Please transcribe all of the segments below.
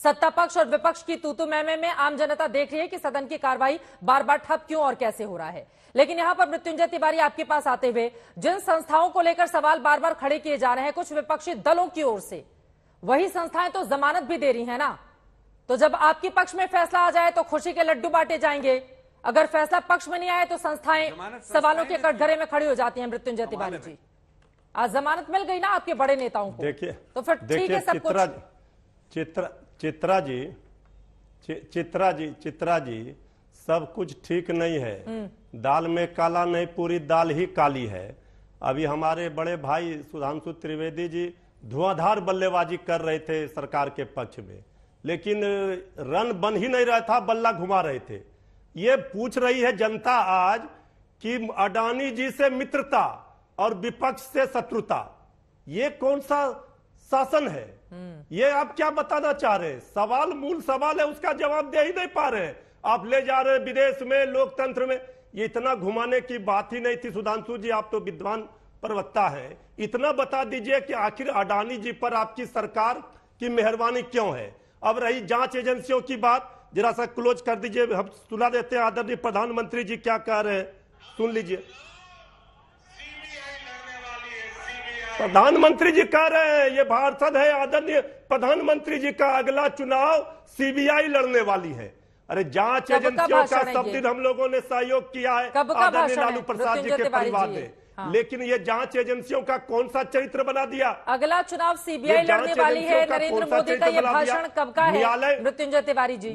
सत्ता पक्ष और विपक्ष की तूतू मैमे में आम जनता देख रही है कि सदन की कार्रवाई बार बार ठप क्यों और कैसे हो रहा है। लेकिन यहां पर मृत्युंजय तिवारी आपके पास आते हुए जिन संस्थाओं को लेकर सवाल बार बार खड़े किए जा रहे हैं कुछ विपक्षी दलों की ओर से, वही संस्थाएं तो जमानत भी दे रही है ना। तो जब आपके पक्ष में फैसला आ जाए तो खुशी के लड्डू बांटे जाएंगे, अगर फैसला पक्ष में नहीं आए तो संस्थाएं सवालों के कटघरे में खड़ी हो जाती हैं। मृत्युंजय तिवारी जी, आज जमानत मिल गई ना आपके बड़े नेताओं को, देखिए तो फिर ठीक है सब कुछ। चित्रा जी सब कुछ ठीक नहीं है। दाल में काला नहीं, पूरी दाल ही काली है। अभी हमारे बड़े भाई सुधांशु त्रिवेदी जी धुआंधार बल्लेबाजी कर रहे थे सरकार के पक्ष में, लेकिन रन बन ही नहीं रहा था, बल्ला घुमा रहे थे। ये पूछ रही है जनता आज कि अडानी जी से मित्रता और विपक्ष से शत्रुता, ये कौन सा शासन है? ये आप क्या बताना चाह रहे हैं? सवाल मूल सवाल है, उसका जवाब दे ही नहीं पा रहे हैं। आप ले जा रहे विदेश में, लोकतंत्र में। ये इतना घुमाने की बात ही नहीं थी। सुधांशु जी, आप तो विद्वान प्रवक्ता हैं, इतना बता दीजिए कि आखिर अडानी जी पर आपकी सरकार की मेहरबानी क्यों है। अब रही जांच एजेंसियों की बात, जरा सा क्लोज कर दीजिए, हम सुना देते हैं आदरणीय प्रधानमंत्री जी क्या कह रहे हैं, सुन लीजिए। प्रधानमंत्री जी कह रहे हैं, ये भाषण है आदरणीय प्रधानमंत्री जी का, अगला चुनाव सीबीआई लड़ने वाली है। अरे जांच एजेंसियों का सब दिन हम लोगों ने सहयोग किया है आदरणीय लालू प्रसाद जी के परिवार ने, लेकिन ये जांच एजेंसियों का कौन सा चरित्र बना दिया? अगला चुनाव सीबीआई लड़ने वाली है, नरेंद्र मोदी का ये भाषण कब का है मृत्युंजय तिवारी जी?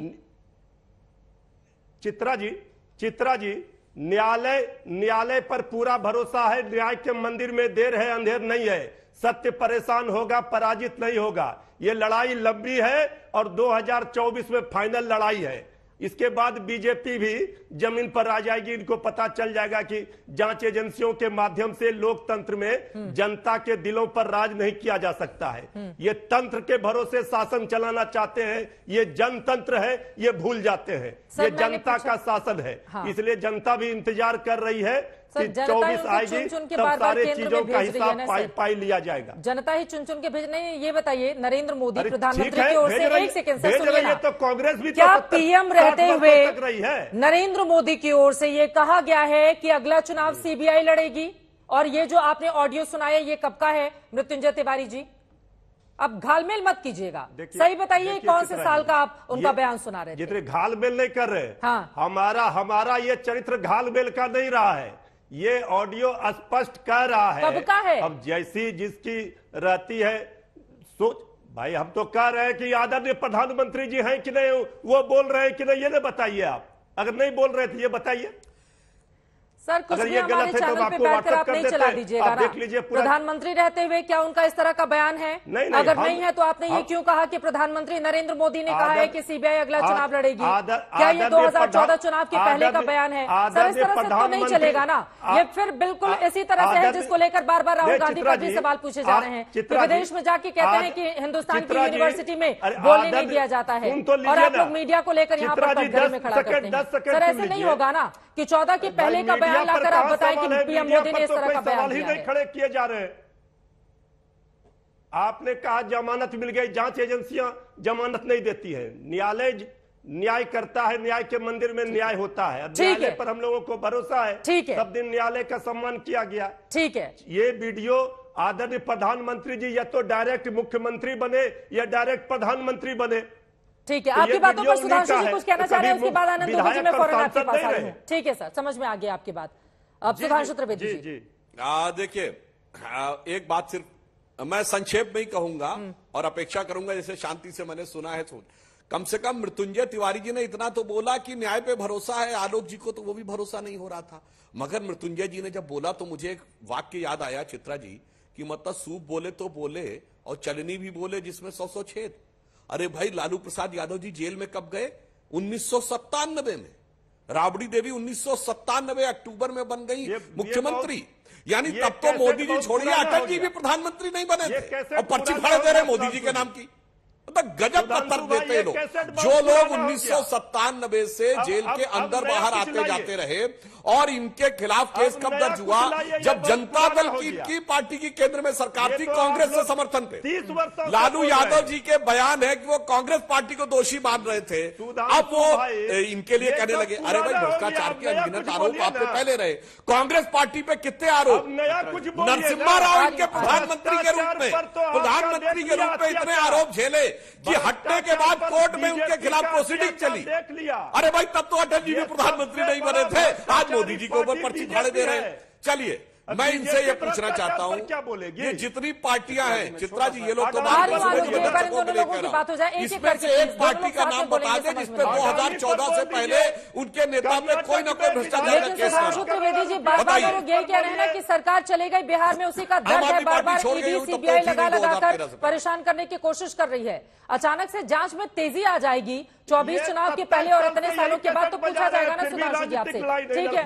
चित्रा जी न्यायालय पर पूरा भरोसा है। न्याय के मंदिर में देर है अंधेर नहीं है। सत्य परेशान होगा, पराजित नहीं होगा। ये लड़ाई लंबी है और 2024 में फाइनल लड़ाई है। इसके बाद बीजेपी भी जमीन पर आ जाएगी। इनको पता चल जाएगा कि जांच एजेंसियों के माध्यम से लोकतंत्र में जनता के दिलों पर राज नहीं किया जा सकता है। ये तंत्र के भरोसे शासन चलाना चाहते हैं, ये जनतंत्र है, ये भूल जाते हैं। ये जनता का शासन है। इसलिए जनता भी इंतजार कर रही है कि 24 आएगी तब सारे चीजों का हिसाब पाई लिया जाएगा। जनता ही चुन चुन के भेज नहीं। ये बताइए, नरेंद्र मोदी प्रधानमंत्री की ओर से, एक सेकंड से सुनिए ना, तो कांग्रेस भी क्या पीएम रहते हुए नरेंद्र मोदी की ओर से ये कहा गया है कि अगला चुनाव सीबीआई लड़ेगी? और ये जो आपने ऑडियो सुनाया ये कब का है मृत्युंजय तिवारी जी? अब घालमेल मत कीजिएगा, सही बताइए कौन से साल का आप उनका बयान सुना रहे थे? जितने घालमेल नहीं कर रहे। हाँ, हमारा ये चरित्र घालमेल का नहीं रहा है। ये ऑडियो स्पष्ट कर रहा है। कब का है? अब जैसी जिसकी रहती है सोच। भाई हम तो कह रहे हैं कि आदरणीय प्रधानमंत्री जी हैं कि नहीं, वो बोल रहे हैं कि नहीं, ये नहीं बताइए आप। अगर नहीं बोल रहे थे ये बताइए। सर कुछ भी हमारे चैनल पे बैठकर आप नहीं चला दीजिएगा ना। प्रधानमंत्री रहते हुए क्या उनका इस तरह का बयान है? अगर नहीं है तो आपने ये क्यों कहा कि प्रधानमंत्री नरेंद्र मोदी ने कहा है कि सीबीआई अगला चुनाव लड़ेगी? क्या ये 2014 चुनाव के पहले का बयान है? सर इस तरह से तो नहीं चलेगा ना। ये फिर बिल्कुल इसी तरह से है जिसको लेकर बार बार राहुल गांधी पर भी सवाल पूछे जा रहे हैं कि विदेश में जाके कहते हैं कि हिंदुस्तान की यूनिवर्सिटी में बोलने नहीं दिया जाता है, और आप लोग मीडिया को लेकर यहाँ पर कटघरे में खड़ा करते हैं। सर ऐसे नहीं होगा ना कि 14 के पहले का बयान लाकर आप बताएं कि पीएम मोदी ने इस तरह का बयान दिया है। नहीं खड़े किए जा रहे हैं। आपने कहा जमानत मिल गई, जांच एजेंसियां जमानत नहीं देती है, न्यायालय न्याय करता है, न्याय के मंदिर में न्याय होता है। न्यायालय पर हम लोगों को भरोसा है। ठीक है, सब दिन न्यायालय का सम्मान किया गया। ठीक है, ये वीडियो आदरणीय प्रधानमंत्री जी या तो डायरेक्ट मुख्यमंत्री बने या डायरेक्ट प्रधानमंत्री बने। ठीक है, आपकी बातों पर सुधांशु जी कुछ कहना चाह रहे हैं, उसके बाद आनंद दुबे जी मैं फौरन आपके पास आ रही हूं। ठीक है सर, समझ में आ गया आपकी बात। अब सुधांशु त्रिवेदी जी देखिए, एक बात सिर्फ मैं संक्षेप में ही कहूंगा और अपेक्षा करूंगा जैसे शांति से मैंने सुना है। कम से कम मृत्युंजय तिवारी जी ने इतना तो बोला कि न्याय पे भरोसा है। आलोक जी को तो वो भी भरोसा नहीं हो रहा था, मगर मृत्युंजय जी ने जब बोला तो मुझे एक वाक्य याद आया चित्रा जी कि मतलब सूप बोले तो बोले और चलनी भी बोले जिसमें 100 छेद। अरे भाई, लालू प्रसाद यादव जी जेल में कब गए? 1997 में। राबड़ी देवी 1997 अक्टूबर में बन गई मुख्यमंत्री। यानी तब तो मोदी जी छोड़िए, अटल जी भी प्रधानमंत्री नहीं बने थे और पर्ची फाड़े दे रहे मोदी जी के नाम की। मतलब गजब का तर्क देते हैं लोग। जो लोग 1997 से जेल के अंदर बाहर आते जाते रहे और इनके खिलाफ केस कब दर्ज हुआ, जब जनता दल की पार्टी की केंद्र में सरकार थी कांग्रेस से समर्थन पे। 30 वर्षों लालू यादव जी के बयान है कि वो कांग्रेस पार्टी को दोषी मान रहे थे, अब वो इनके लिए कहने लगे अरे भाई भ्रष्टाचार के अनगिनत आरोप आप पे पहले रहे। कांग्रेस पार्टी पे कितने आरोप, नरसिम्हा राव इनके प्रधानमंत्री के रूप में इतने आरोप झेले कि हटने के बाद कोर्ट में उनके खिलाफ प्रोसीडिंग चली। अरे भाई तब तो अटल जी भी प्रधानमंत्री नहीं बने थे, आज मोदी जी के ऊपर पर्ची फाड़े दे रहे हैं। चलिए मैं इनसे ये पूछना चाहता हूँ, ये जितनी पार्टियां हैं, चित्रा जी ये लोग तो इसमें से एक पार्टी का नाम बता दें जिसपे 2014 से पहले उनके नेता पे कोई ना कोई भ्रष्टाचार का केस त्रिवेदी जी बार-बार यही कह रहे हैं कि सरकार चले गई, बिहार में उसी का दर्द है, बार-बार ईडी सीबीआई लगाकर परेशान करने की कोशिश कर रही है। अचानक से जांच में तेजी आ जाएगी 24 चुनाव के पहले और इतने सालों के बाद, तो पूछा जाएगा ना सुधांशु जी आपसे, ठीक है।